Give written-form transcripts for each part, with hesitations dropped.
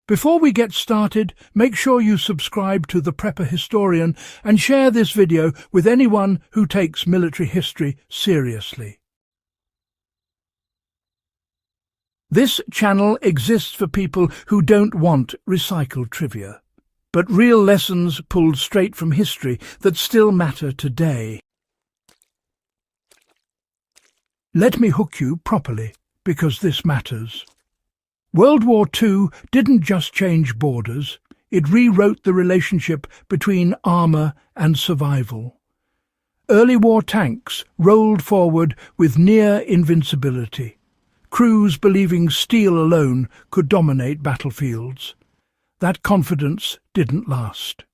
Before we get started, make sure you subscribe to The Prepper Historian and share this video with anyone who takes military history seriously. This channel exists for people who don't want recycled trivia, but real lessons pulled straight from history that still matter today. Let me hook you properly, because this matters. World War II didn't just change borders, it rewrote the relationship between armour and survival. Early war tanks rolled forward with near invincibility, crews believing steel alone could dominate battlefields. That confidence didn't last.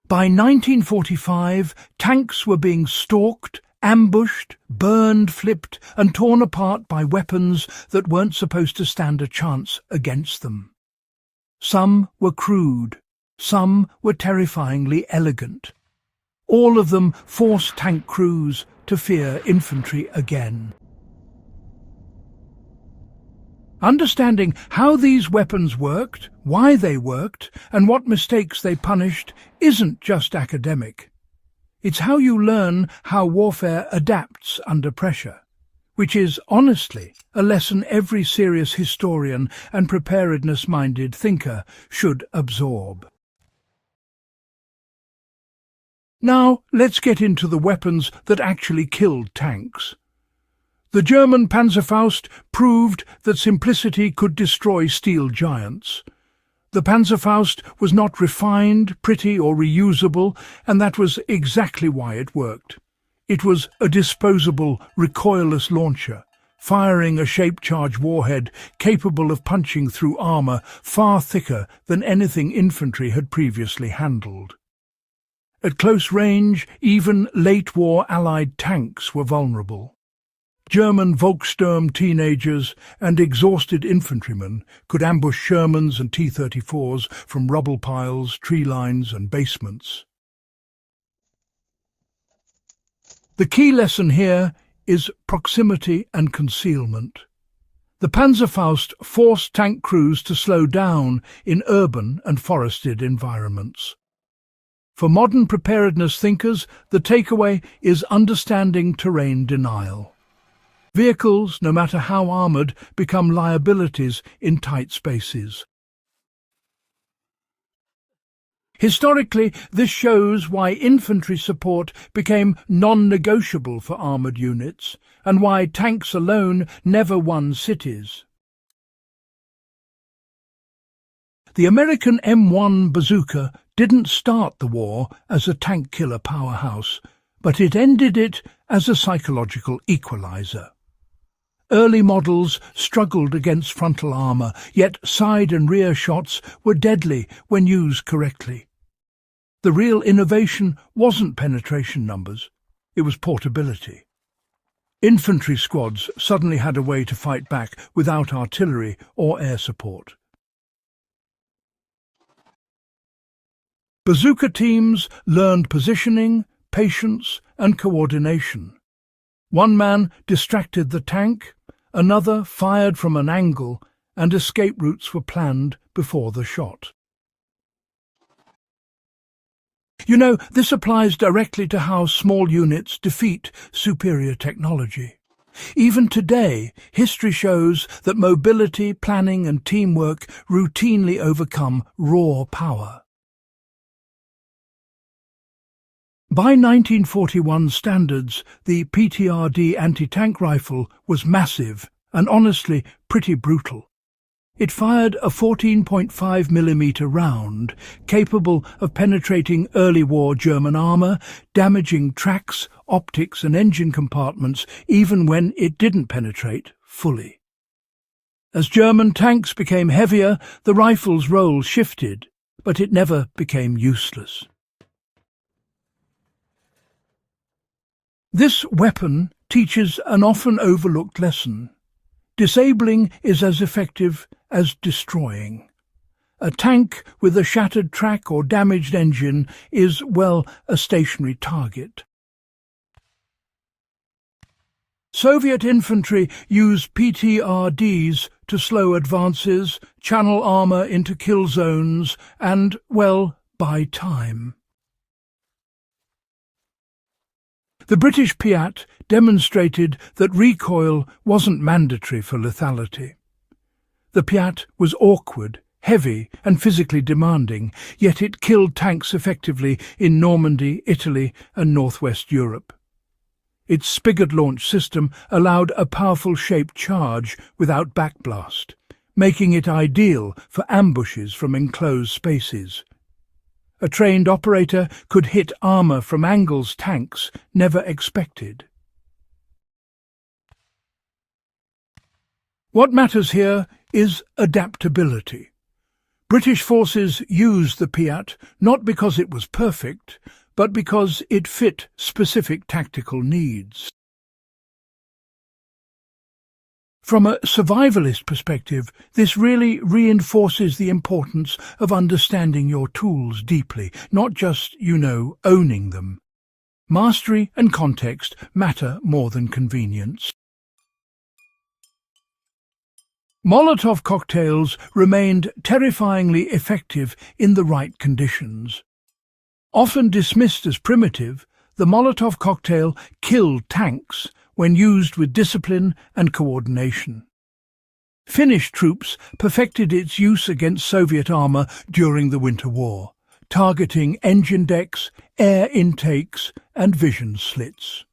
By 1945, tanks were being stalked, ambushed, burned, flipped, and torn apart by weapons that weren't supposed to stand a chance against them. Some were crude, some were terrifyingly elegant. All of them forced tank crews to fear infantry again. Understanding how these weapons worked, why they worked, and what mistakes they punished isn't just academic. It's how you learn how warfare adapts under pressure, which is, honestly, a lesson every serious historian and preparedness-minded thinker should absorb. Now, let's get into the weapons that actually killed tanks. The German Panzerfaust proved that simplicity could destroy steel giants. The Panzerfaust was not refined, pretty, or reusable, and that was exactly why it worked. It was a disposable, recoilless launcher, firing a shape-charge warhead capable of punching through armour far thicker than anything infantry had previously handled. At close range, even late-war Allied tanks were vulnerable. German Volkssturm teenagers and exhausted infantrymen could ambush Shermans and T-34s from rubble piles, tree lines and basements. The key lesson here is proximity and concealment. The Panzerfaust forced tank crews to slow down in urban and forested environments. For modern preparedness thinkers, the takeaway is understanding terrain denial. Vehicles, no matter how armoured, become liabilities in tight spaces. Historically, this shows why infantry support became non-negotiable for armoured units, and why tanks alone never won cities. The American M1 bazooka didn't start the war as a tank-killer powerhouse, but it ended it as a psychological equalizer. Early models struggled against frontal armour, yet side and rear shots were deadly when used correctly. The real innovation wasn't penetration numbers, it was portability. Infantry squads suddenly had a way to fight back without artillery or air support. Bazooka teams learned positioning, patience, and coordination. One man distracted the tank, another fired from an angle, and escape routes were planned before the shot. You know, this applies directly to how small units defeat superior technology. Even today, history shows that mobility, planning, and teamwork routinely overcome raw power. By 1941 standards, the PTRD anti-tank rifle was massive and honestly pretty brutal. It fired a 14.5mm round, capable of penetrating early war German armour, damaging tracks, optics and engine compartments even when it didn't penetrate fully. As German tanks became heavier, the rifle's role shifted, but it never became useless. This weapon teaches an often overlooked lesson. Disabling is as effective as destroying. A tank with a shattered track or damaged engine is, well, a stationary target. Soviet infantry used PTRDs to slow advances, channel armour into kill zones, and, well, buy time. The British PIAT demonstrated that recoil wasn't mandatory for lethality. The PIAT was awkward, heavy and physically demanding, yet it killed tanks effectively in Normandy, Italy and northwest Europe. Its spigot launch system allowed a powerful shaped charge without backblast, making it ideal for ambushes from enclosed spaces. A trained operator could hit armour from angles tanks never expected. What matters here is adaptability. British forces used the PIAT not because it was perfect, but because it fit specific tactical needs. From a survivalist perspective, this really reinforces the importance of understanding your tools deeply, not just, owning them. Mastery and context matter more than convenience. Molotov cocktails remained terrifyingly effective in the right conditions. Often dismissed as primitive, the Molotov cocktail killed tanks when used with discipline and coordination. Finnish troops perfected its use against Soviet armour during the Winter War, targeting engine decks, air intakes and vision slits.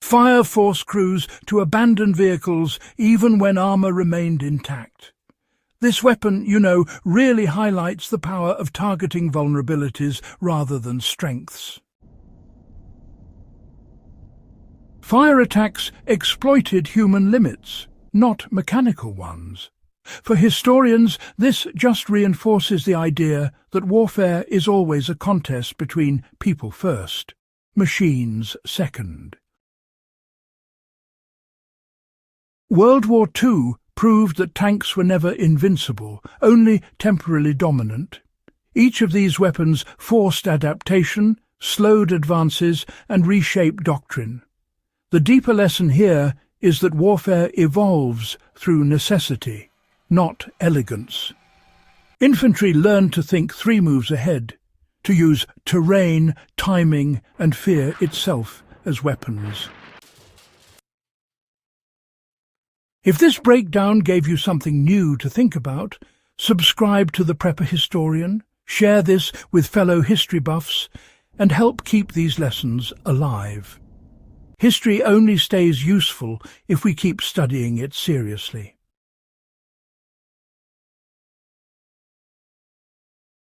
Fire forced crews to abandon vehicles even when armour remained intact. This weapon, really highlights the power of targeting vulnerabilities rather than strengths. Fire attacks exploited human limits, not mechanical ones. For historians, this just reinforces the idea that warfare is always a contest between people first, machines second. World War II proved that tanks were never invincible, only temporarily dominant. Each of these weapons forced adaptation, slowed advances, and reshaped doctrine. The deeper lesson here is that warfare evolves through necessity, not elegance. Infantry learned to think 3 moves ahead, to use terrain, timing, and fear itself as weapons. If this breakdown gave you something new to think about, subscribe to The Prepper Historian, share this with fellow history buffs, and help keep these lessons alive. History only stays useful if we keep studying it seriously.